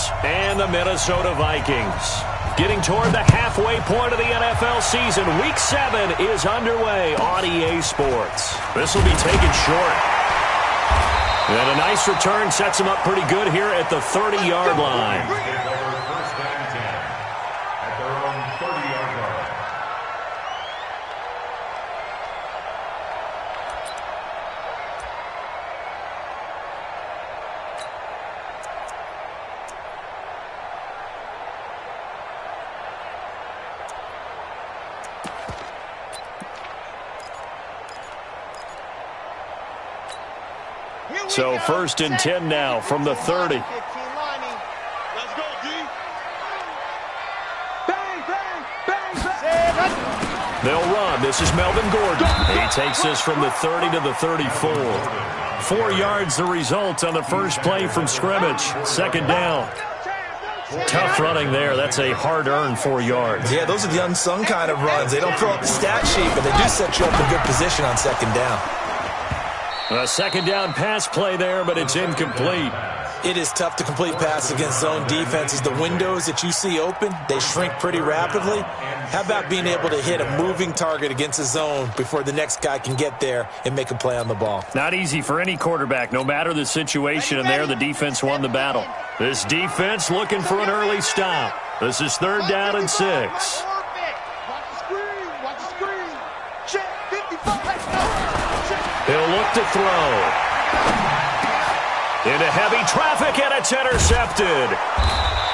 Patriots and the Minnesota Vikings. Getting toward the halfway point of the NFL season, Week 7 is underway on EA Sports. This will be taken short. And a nice return sets him up pretty good here at the 30-yard line. So 1st and 10 now from the 30. Let's go, D. Bang, bang, bang, bang. They'll run. This is Melvin Gordon. He takes this from the 30 to the 34. 4 yards the result on the first play from scrimmage. 2nd down. Tough running there. That's a hard-earned 4 yards. Yeah, those are the unsung kind of runs. They don't fill up the stat sheet, but they do set you up in good position on 2nd down. A 2nd down pass play there, but it's incomplete. It is tough to complete passes against zone defenses. The windows that you see open, they shrink pretty rapidly. How about being able to hit a moving target against a zone before the next guy can get there and make a play on the ball? Not easy for any quarterback, no matter the situation, and there the defense won the battle. This defense looking for an early stop. This is 3rd down and 6. Watch the screen. Watch the screen. Check 55. He'll look to throw. Into heavy traffic, and it's intercepted.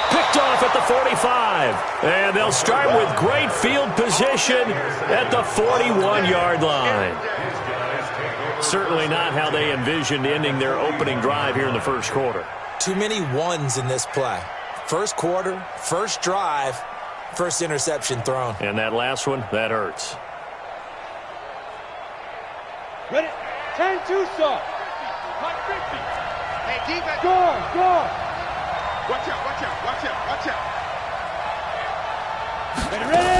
Picked off at the 45. And they'll start with great field position at the 41-yard line. Certainly not how they envisioned ending their opening drive here in the first quarter. Too many ones in this play. First quarter, first drive, first interception thrown. And that last one, that hurts. Ready? 10-2, sir. Mike 50. Hey, defense. Go. Watch out. Ready?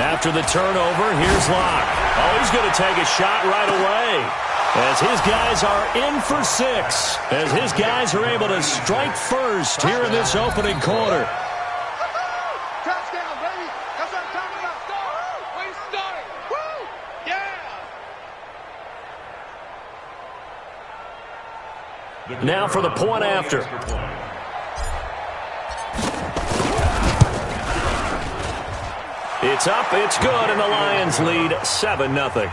After the turnover, here's Locke. Oh, he's going to take a shot right away. As his guys are in for 6. As his guys are able to strike first here in this opening quarter. Touchdown, baby. That's what I'm talking about. Woo! Way to start it. Woo! Yeah! Now for the point after. It's up, it's good, and the Lions lead 7-0.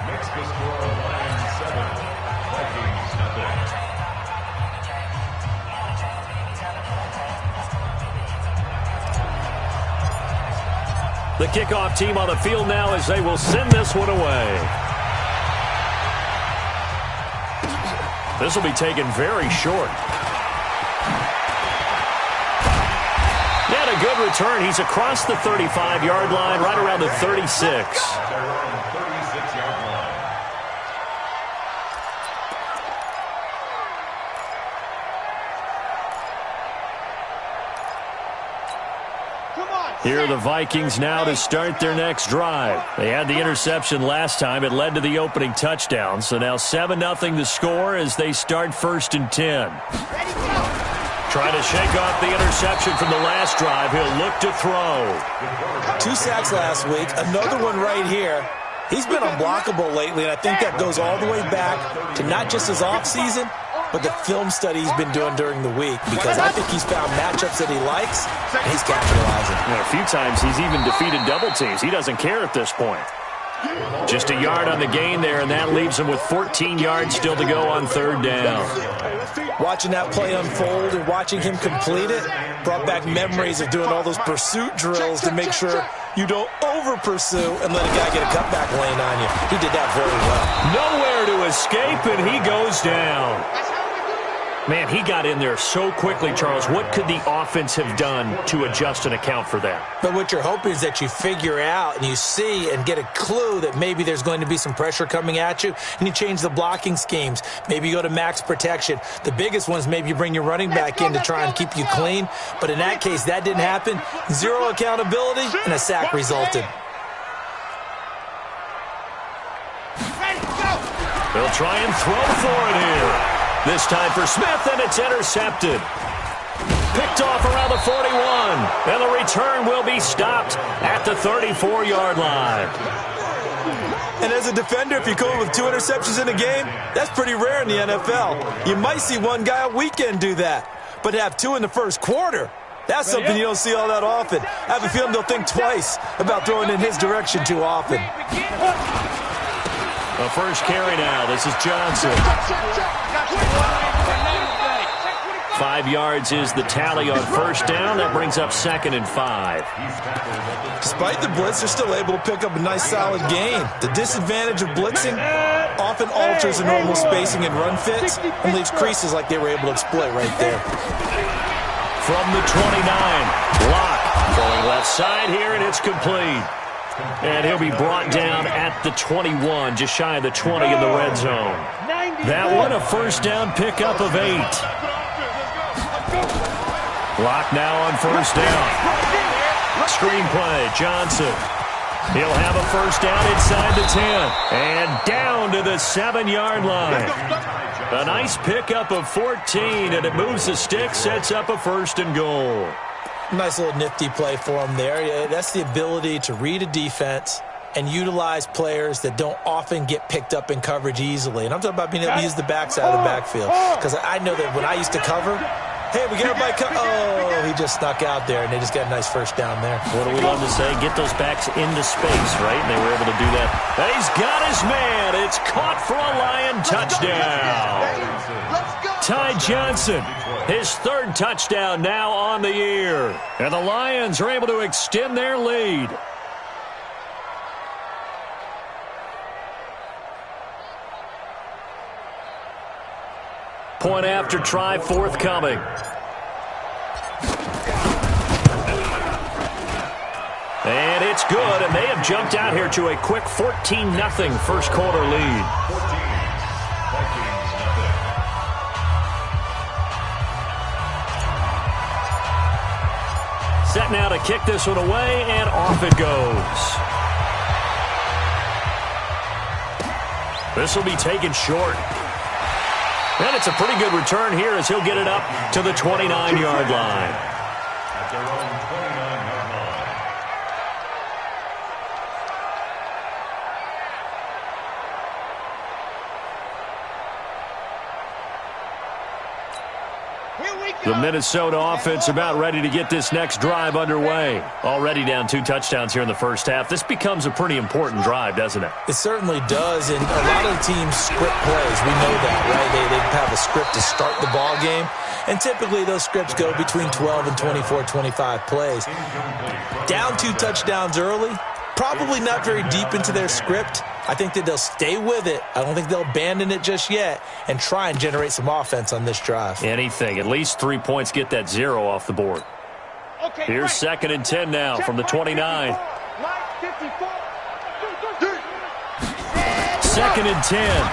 The kickoff team on the field now as they will send this one away. This will be taken very short. And a good return. He's across the 35-yard line, right around the 36. Here are the Vikings now to start their next drive. They had the interception last time. It led to the opening touchdown. So now 7-0 the score as they start 1st and 10. Trying to shake off the interception from the last drive. He'll look to throw. 2 sacks last week. Another one right here. He's been unblockable lately, and I think that goes all the way back to not just his offseason, but the film study he's been doing during the week, because I think he's found matchups that he likes, and he's capitalizing. A few times he's even defeated double teams. He doesn't care at this point. Just a yard on the gain there, and that leaves him with 14 yards still to go on 3rd down. Watching that play unfold and watching him complete it brought back memories of doing all those pursuit drills to make sure you don't over-pursue and let a guy get a cutback lane on you. He did that very well. Nowhere to escape, and he goes down. Man, he got in there so quickly, Charles. What could the offense have done to adjust and account for that? But what you're hoping is that you figure out and you see and get a clue that maybe there's going to be some pressure coming at you, and you change the blocking schemes. Maybe you go to max protection. The biggest one is maybe you bring your running back in to try and keep you clean. But in that case, that didn't happen. 0 accountability, and a sack resulted. They'll try and throw for it here. This time for Smith, and it's intercepted. Picked off around the 41, and the return will be stopped at the 34-yard line. And as a defender, if you go with 2 interceptions in a game, that's pretty rare in the NFL. You might see one guy a weekend do that, but to have 2 in the first quarter, that's something you don't see all that often. I have a feeling they'll think twice about throwing in his direction too often. The first carry now. This is Johnson. 5 yards is the tally on first down. That brings up 2nd and 5. Despite the blitz, they're still able to pick up a nice solid gain. The disadvantage of blitzing often alters the normal spacing and run fits and leaves creases like they were able to exploit right there. From the 29, Locke throwing left side here, and it's complete. And he'll be brought down at the 21, just shy of the 20 in the red zone. That one a first down pickup of 8. Locke now on first down. Screenplay, Johnson. He'll have a first down inside the 10. And down to the 7-yard line. A nice pickup of 14, and it moves the stick, sets up a 1st and goal. Nice little nifty play for him there. That's the ability to read a defense and utilize players that don't often get picked up in coverage easily. And I'm talking about being able to use the backside of the backfield. Because I know that when I used to cover, hey, we got everybody oh, he just snuck out there, and they just got a nice first down there. What do we love to say? Get those backs into space, right? And they were able to do that. And he's got his man. It's caught for a Lion touchdown. Ty Johnson, his 3rd touchdown now on the year. And the Lions are able to extend their lead. Point after try forthcoming. And it's good, and they have jumped out here to a quick 14-0 first quarter lead. Set now to kick this one away, and off it goes. This will be taken short. And it's a pretty good return here as he'll get it up to the 29-yard line. At their own 29-yard line. The Minnesota offense about ready to get this next drive underway. Already down 2 touchdowns here in the first half. This becomes a pretty important drive, doesn't it? It certainly does, and a lot of the teams script plays. We know that, right? They have a script to start the ball game, and typically those scripts go between 12 and 24, 25 plays. Down 2 touchdowns early, probably not very deep into their script. I think that they'll stay with it. I don't think they'll abandon it just yet and try and generate some offense on this drive. Anything. At least 3 points get that 0 off the board. Here's 2nd and 10 now from the 29. 2nd and 10.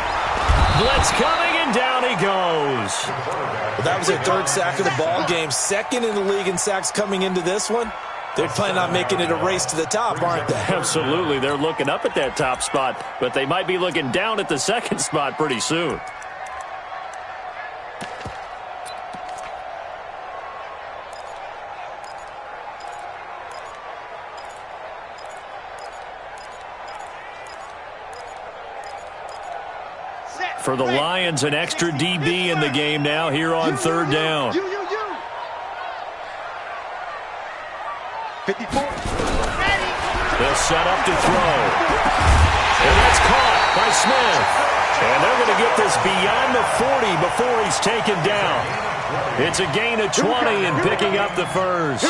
Blitz coming, and down he goes. Well, that was their 3rd sack of the ball game. 2nd in the league in sacks coming into this one. They're planning on making it a race to the top, aren't they? Absolutely. They're looking up at that top spot, but they might be looking down at the 2nd spot pretty soon. For the Lions, an extra DB in the game now here on 3rd down. 54. They'll set up to throw. And that's caught by Smith. And they're going to get this beyond the 40 before he's taken down. It's a gain of 20 and picking up the first.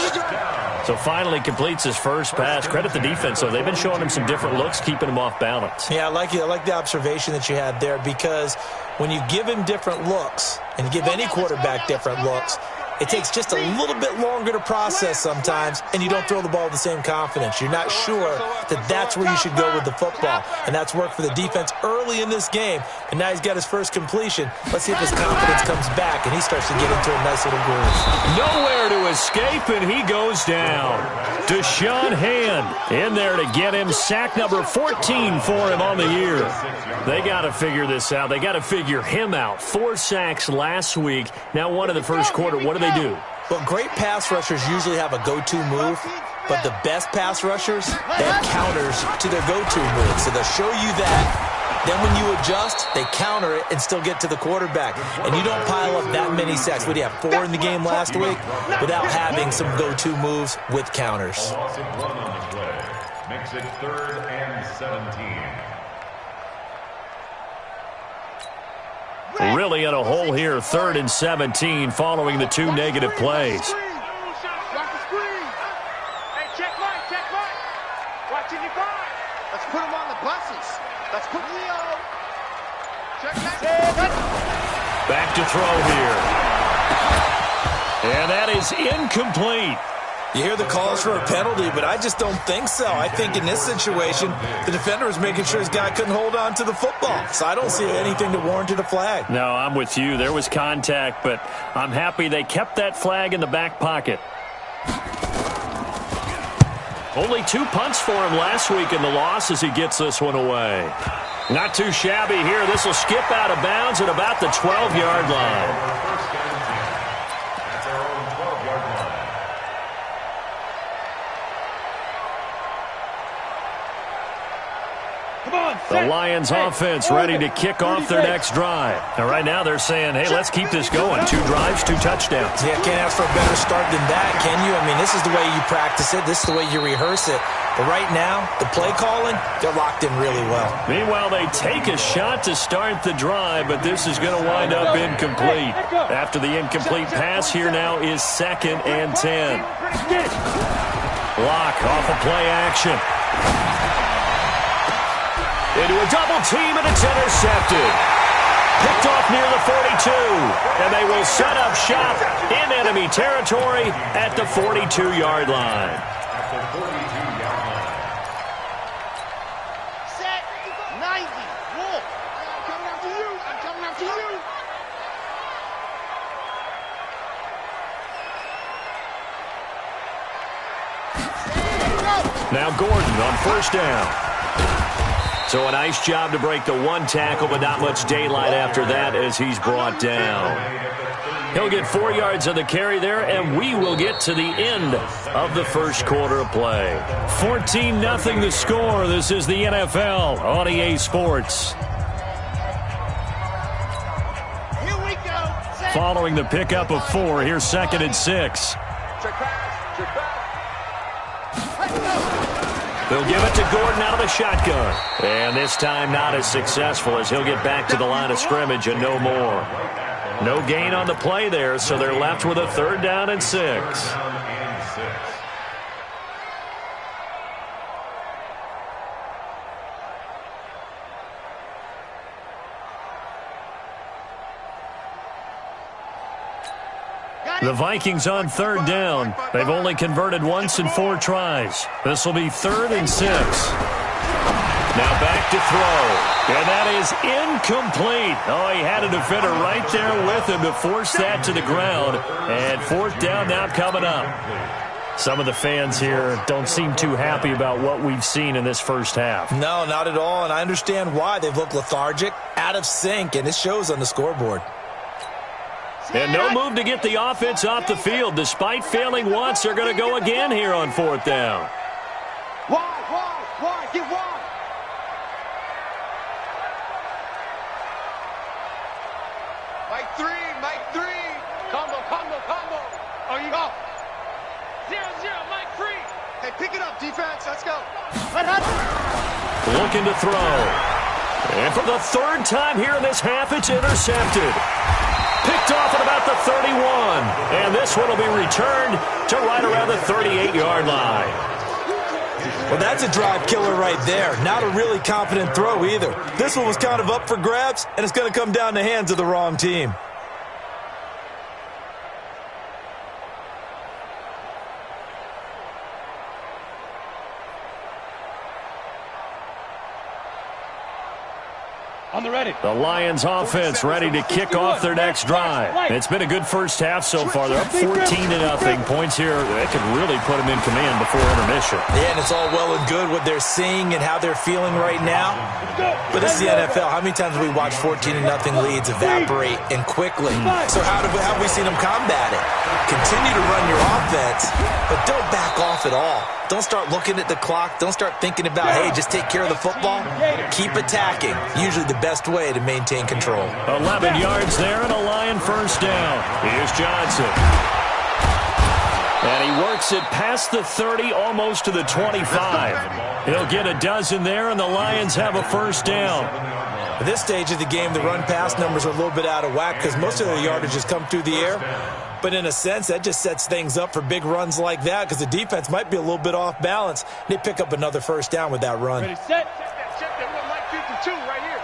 So finally completes his first pass. Credit the defense, though. They've been showing him some different looks, keeping him off balance. Yeah, I like the observation that you had there, because when you give him different looks, and you give any quarterback different looks, it takes just a little bit longer to process sometimes, and you don't throw the ball with the same confidence. You're not sure that that's where you should go with the football, and that's worked for the defense early in this game, and now he's got his first completion. Let's see if his confidence comes back, and he starts to get into a nice little groove. Nowhere to escape, and he goes down. Deshaun Hand in there to get him. Sack number 14 for him on the year. They got to figure this out. They got to figure him out. 4 sacks last week. Now 1 in the first quarter. What do? Well, great pass rushers usually have a go-to move, but the best pass rushers, they have counters to their go-to move. So they'll show you that. Then when you adjust, they counter it and still get to the quarterback. And you don't pile up that many sacks. What do you have, 4 in the game last week? Without having some go-to moves with counters. A loss of 1 on the play. Makes it 3rd and 17. Really in a hole here, 3rd and 17 following the 2 negative plays. Watch the screen. Hey, check Mike. Watching your five. Let's put him on the buses. Let's put Leo. Check that. Back to throw here. And that is incomplete. You hear the calls for a penalty, but I just don't think so. I think in this situation, the defender was making sure his guy couldn't hold on to the football. So I don't see anything to warrant a flag. No, I'm with you. There was contact, but I'm happy they kept that flag in the back pocket. Only 2 punts for him last week in the loss as he gets this one away. Not too shabby here. This will skip out of bounds at about the 12-yard line. That's our own 12-yard line. The Lions offense ready to kick off their next drive. And right now they're saying, hey, let's keep this going. 2 drives, 2 touchdowns. Yeah, can't ask for a better start than that, can you? I mean, this is the way you practice it. This is the way you rehearse it. But right now, the play calling, they're locked in really well. Meanwhile, they take a shot to start the drive, but this is going to wind up incomplete. After the incomplete pass, here now is 2nd and 10. Lock off a play action. Into a double team, and it's intercepted. Picked off near the 42, and they will set up shop in enemy territory at the 42-yard line. At the 42-yard line. Set. 90. Wolf. I'm coming after you. Now Gordon on 1st down. So a nice job to break the 1 tackle, but not much daylight after that as he's brought down. He'll get 4 yards on the carry there, and we will get to the end of the first quarter of play. 14-0 the score. This is the NFL on EA Sports. Here we go. Set. Following the pickup of 4, here's 2nd and 6. Check pass. Check back. Let's go. They'll give it to Gordon out of the shotgun. And this time not as successful as he'll get back to the line of scrimmage and no more. No gain on the play there, so they're left with a 3rd down and 6. The Vikings on 3rd down. They've only converted once in 4 tries. This will be 3rd and 6. Now back to throw. And that is incomplete. Oh, he had a defender right there with him to force that to the ground. And 4th down now coming up. Some of the fans here don't seem too happy about what we've seen in this first half. No, not at all, and I understand why. They've looked lethargic, out of sync, and it shows on the scoreboard. And no move to get the offense off the field. Despite failing once, they're going to go again here on 4th down. Wide. Get wide. Mike 3. Combo. Oh, you go. 0, Mike 3. Hey, pick it up, defense. Let's go. Looking to throw. And for the 3rd time here in this half, it's intercepted. Picked off at about the 31. And this one will be returned to right around the 38-yard line. Well, that's a drive killer right there. Not a really confident throw either. This one was kind of up for grabs, and it's going to come down the hands of the wrong team. On the ready. The Lions offense ready to kick off their next drive. It's been a good first half so far. They're up 14-0. Points here, they can really put them in command before intermission. Yeah, and it's all well and good what they're seeing and how they're feeling right now. But this is the NFL. How many times have we watched 14-0 leads evaporate and quickly? So how have we seen them combat it? Continue to run your offense, but don't back off at all. Don't start looking at the clock. Don't start thinking about, hey, just take care of the football. Keep attacking. Usually the best way to maintain control. 11 yards there and a Lion first down. Here's Johnson. And he works it past the 30, almost to the 25. He'll get a dozen there, and the Lions have a first down. At this stage of the game, the run-pass numbers are a little bit out of whack because most of the yardage has come through the air. But in a sense, that just sets things up for big runs like that because the defense might be a little bit off balance. They pick up another first down with that run. Ready, set. Check that 1 Mike 52 right here.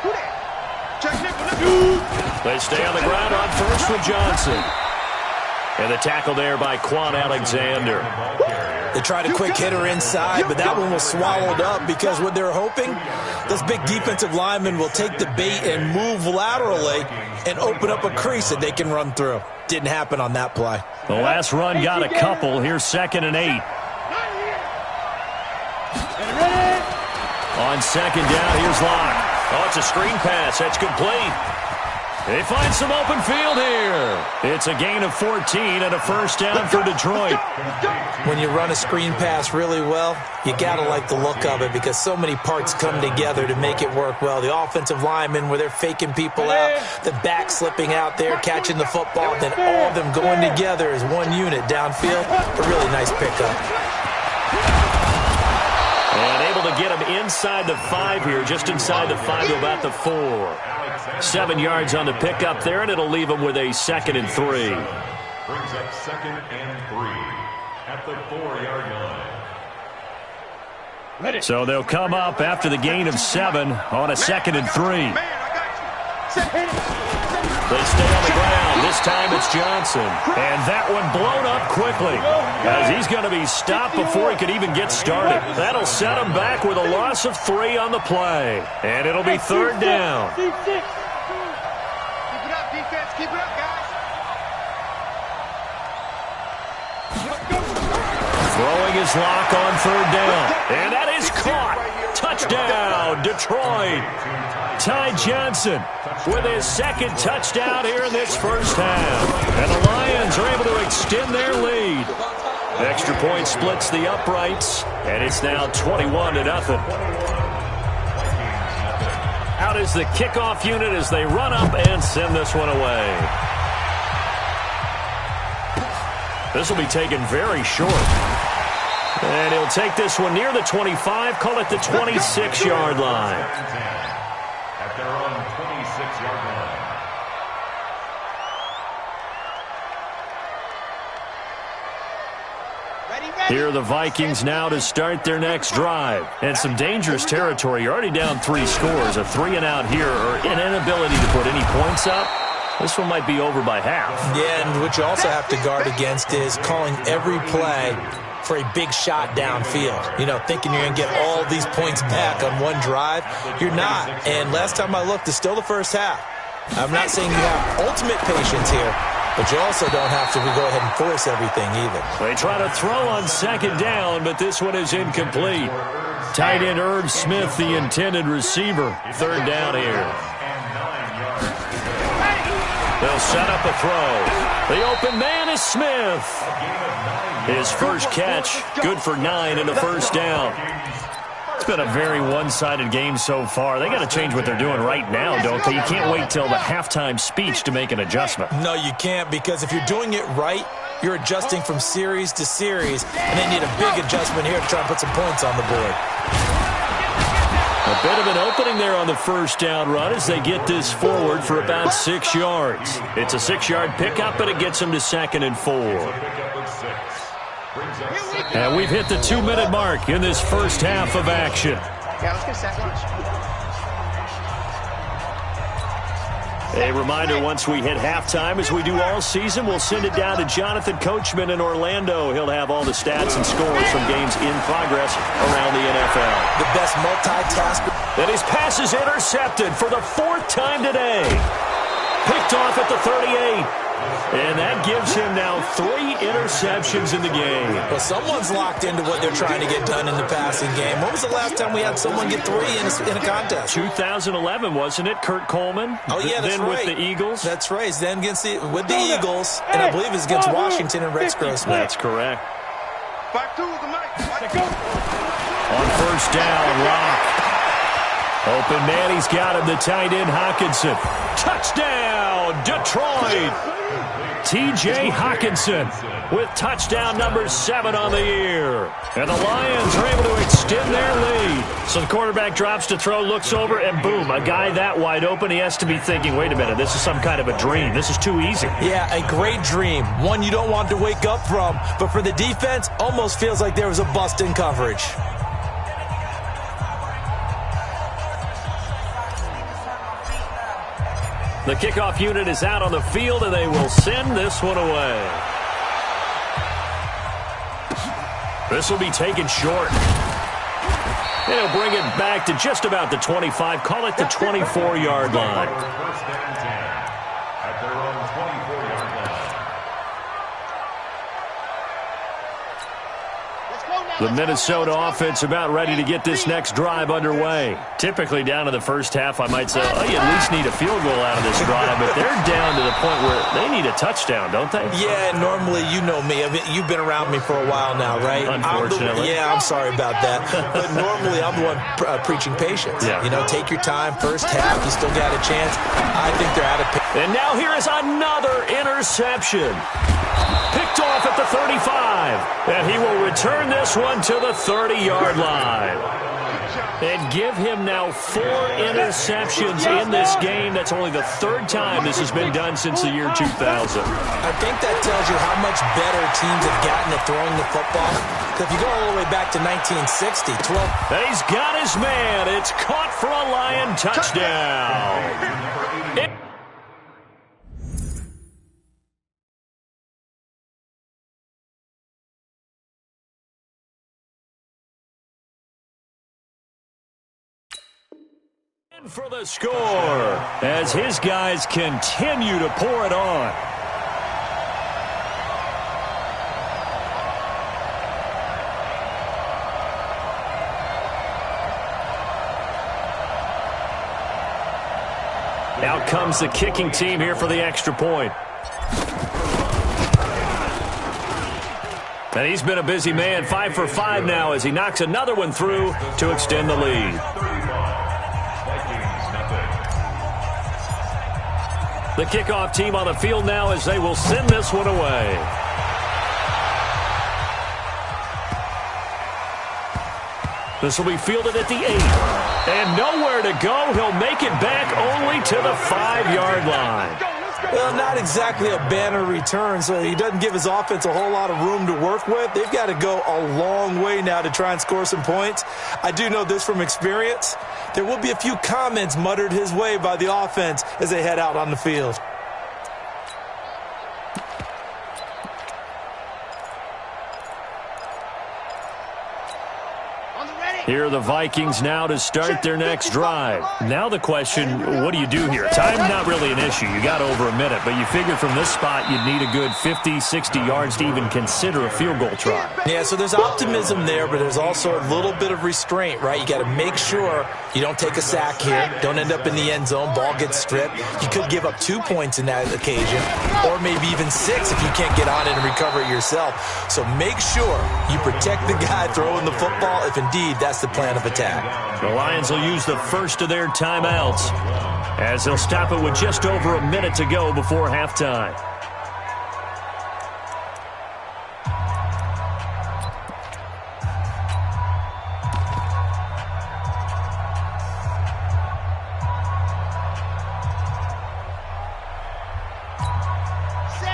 Who that? Check nickel. They stay on the ground on first with Johnson. And the tackle there by Quan Alexander. They tried a quick hitter inside, but that one was swallowed up because what they're hoping, those big defensive linemen will take the bait and move laterally and open up a crease that they can run through. Didn't happen on that play. The last run got a couple. Here's 2nd and 8. On 2nd down, here's Locke. Oh, it's a screen pass. That's complete. They find some open field here. It's a gain of 14 and a first down for Detroit. When you run a screen pass really well, you got to like the look of it because so many parts come together to make it work well. The offensive linemen where they're faking people out, the back slipping out there, catching the football, then all of them going together as one unit downfield. A really nice pickup. And able to get him inside the 5 here, just inside the 5 to about the 4. 7 yards on the pickup there, and it'll leave him with a 2nd and 3. Brings up 2nd and 3 at the 4-yard line. So they'll come up after the gain of 7 on a 2nd and 3. They stay on the ground. This time it's Johnson. And that one blown up quickly as he's going to be stopped before he could even get started. That'll set him back with a loss of 3 on the play. And it'll be 3rd down. Keep it up, defense. Keep it up, guys. Throwing his lock on 3rd down. And that is caught. Touchdown, Detroit. Ty Johnson with his 2nd touchdown here in this first half. And the Lions are able to extend their lead. Extra point splits the uprights, and it's now 21-0. Out is the kickoff unit as they run up and send this one away. This will be taken very short. And he'll take this one near the 25, call it the 26-yard line. At their own 26-yard line. Here are the Vikings now to start their next drive. And some dangerous territory. You're already down 3 scores. A 3-and-out here or an inability to put any points up. This one might be over by half. Yeah, and what you also have to guard against is calling every play for a big shot downfield. You know, thinking you're going to get all these points back on one drive. You're not. And last time I looked, it's still the first half. I'm not saying you have ultimate patience here, but you also don't have to go ahead and force everything either. They try to throw on 2nd down, but this one is incomplete. Tight end Irv Smith, the intended receiver. 3rd down here. They'll set up a throw. The open man is Smith. His first catch, good for 9 and a first down. It's been a very one-sided game so far. They got to change what they're doing right now, don't they? You can't wait till the halftime speech to make an adjustment. No, you can't, because if you're doing it right, you're adjusting from series to series, and they need a big adjustment here to try and put some points on the board. A bit of an opening there on the first down run as they get this forward for about 6 yards. It's a 6-yard pickup, and it gets them to 2nd and 4. And we've hit the 2-minute mark in this first half of action. Yeah, let's get a second. A reminder, once we hit halftime, as we do all season, we'll send it down to Jonathan Coachman in Orlando. He'll have all the stats and scores from games in progress around the NFL. The best multitasker. And his pass is intercepted for the 4th time today. Picked off at the 38. And that gives him now 3 interceptions in the game. Well, someone's locked into what they're trying to get done in the passing game. When was the last time we had someone get 3 in a contest? 2011, wasn't it? Kurt Coleman. Oh, yeah, that's then right. With the Eagles. That's right. Then with the Eagles, and I believe it's against Washington and Rex Grossman. That's correct. Back to the mic. Let's go. On first down, Rock. Open man, he's got him, the tight end, Hockenson. Touchdown, Detroit! T.J. Hockenson with touchdown number 7 on the year. And the Lions are able to extend their lead. So the quarterback drops to throw, looks over, and boom, a guy that wide open, he has to be thinking, wait a minute, this is some kind of a dream. This is too easy. Yeah, a great dream. One you don't want to wake up from. But for the defense, almost feels like there was a bust in coverage. The kickoff unit is out on the field, and they will send this one away. This will be taken short. And he'll bring it back to just about the 25. Call it the 24-yard line. First down and 10 at their own 24-yard line. The Minnesota offense about ready to get this next drive underway. Typically down to the first half, I might say, oh, you at least need a field goal out of this drive, but they're down to the point where they need a touchdown, don't they? Yeah, normally, you know me. You've been around me for a while now, right? Unfortunately. I'm sorry about that. But normally, I'm the one preaching patience. Yeah. You know, take your time. First half, you still got a chance. I think they're out of patience. And now here is another interception. Picked off at the 35. And he will return this one to the 30-yard line. And give him now 4 interceptions in this game. That's only the 3rd time this has been done since the year 2000. I think that tells you how much better teams have gotten at throwing the football. Because if you go all the way back to 1960, 12. And he's got his man. It's caught for a Lion touchdown. For the score as his guys continue to pour it on. Out comes the kicking team here for the extra point. And he's been a busy man, 5 for 5 now as he knocks another one through to extend the lead. The kickoff team on the field now as they will send this one away. This will be fielded at the 8. And nowhere to go. He'll make it back only to the 5-yard line. Well, not exactly a banner return, so he doesn't give his offense a whole lot of room to work with. They've got to go a long way now to try and score some points. I do know this from experience. There will be a few comments muttered his way by the offense as they head out on the field. Here are the Vikings now to start their next drive. Now the question, what do you do here? Time's not really an issue. You got over a minute, but you figure from this spot you'd need a good 50, 60 yards to even consider a field goal try. Yeah, so there's optimism there, but there's also a little bit of restraint, right? You got to make sure you don't take a sack here, don't end up in the end zone, ball gets stripped. You could give up 2 points in that occasion, or maybe even 6 if you can't get on it and recover it yourself. So make sure you protect the guy throwing the football if indeed that's the plan of attack. The Lions will use the first of their timeouts as they'll stop it with just over a minute to go before halftime.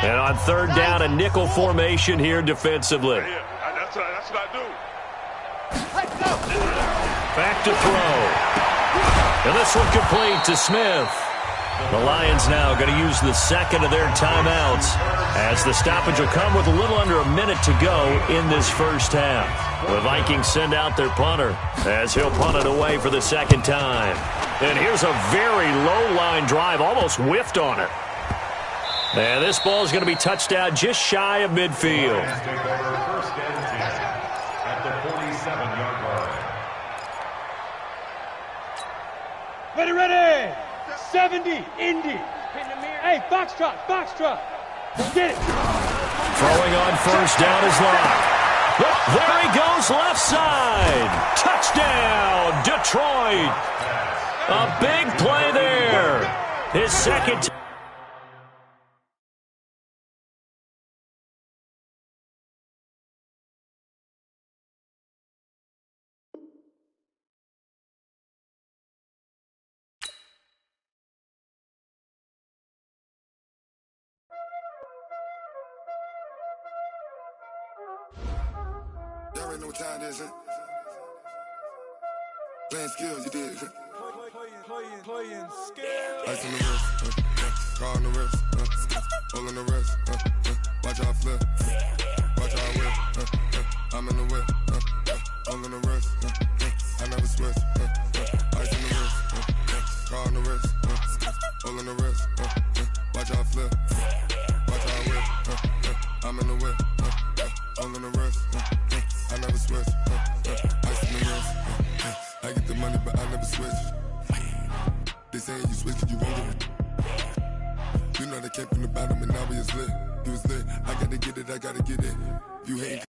And on 3rd down, a nickel formation here defensively. That's what I do. Back to throw. And this one complete to Smith. The Lions now going to use the second of their timeouts as the stoppage will come with a little under a minute to go in this first half. The Vikings send out their punter as he'll punt it away for the second time. And here's a very low-line drive, almost whiffed on it. And this ball is going to be touched down just shy of midfield. First and 10 at the 47-yard line. Ready. 70, Indy. Hey, Foxtrot. Get it. Throwing on first down is Locke. There he goes, left side. Touchdown, Detroit. A big play there. His second. Y'all already know what time it is, huh? Playing skills, you did. Playing skills. Ice on the wrist, car on the wrist, hole in the wrist, watch out flip, watch out whip, I'm in the whip, hole in the wrist, I never switch, ice on the wrist, car on the wrist, hole in the wrist, watch out flip, watch out whip, I'm in the whip, hole in the wrist, I never switch, ice in the wrist, I get the money but I never switch. They saying you switch and you won't get it. You know they came from the bottom and now we is lit. You was lit, I gotta get it, you hate